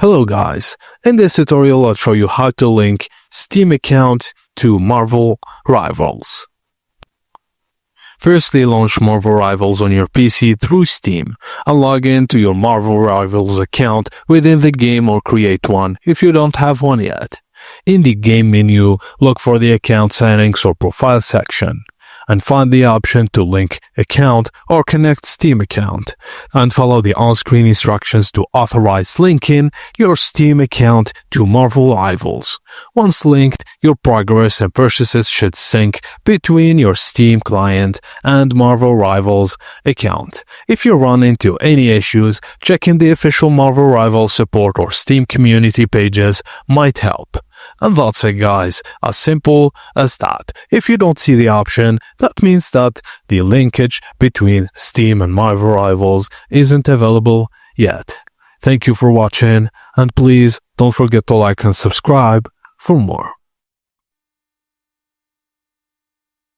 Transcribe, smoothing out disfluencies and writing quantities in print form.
Hello guys, in this tutorial I'll show you how to link Steam account to Marvel Rivals. Firstly, launch Marvel Rivals on your PC through Steam and log in to your Marvel Rivals account within the game or create one if you don't have one yet. In the game menu, look for the account settings or profile section and find the option to link account or connect Steam account, and follow the on-screen instructions to authorize linking your Steam account to Marvel Rivals. Once linked, your progress and purchases should sync between your Steam client and Marvel Rivals account. If you run into any issues, checking the official Marvel Rivals support or Steam community pages might help. And that's it guys, as simple as that. If you don't see the option, that means that the linkage between Steam and Marvel Rivals isn't available yet. Thank you for watching, and please don't forget to like and subscribe for more.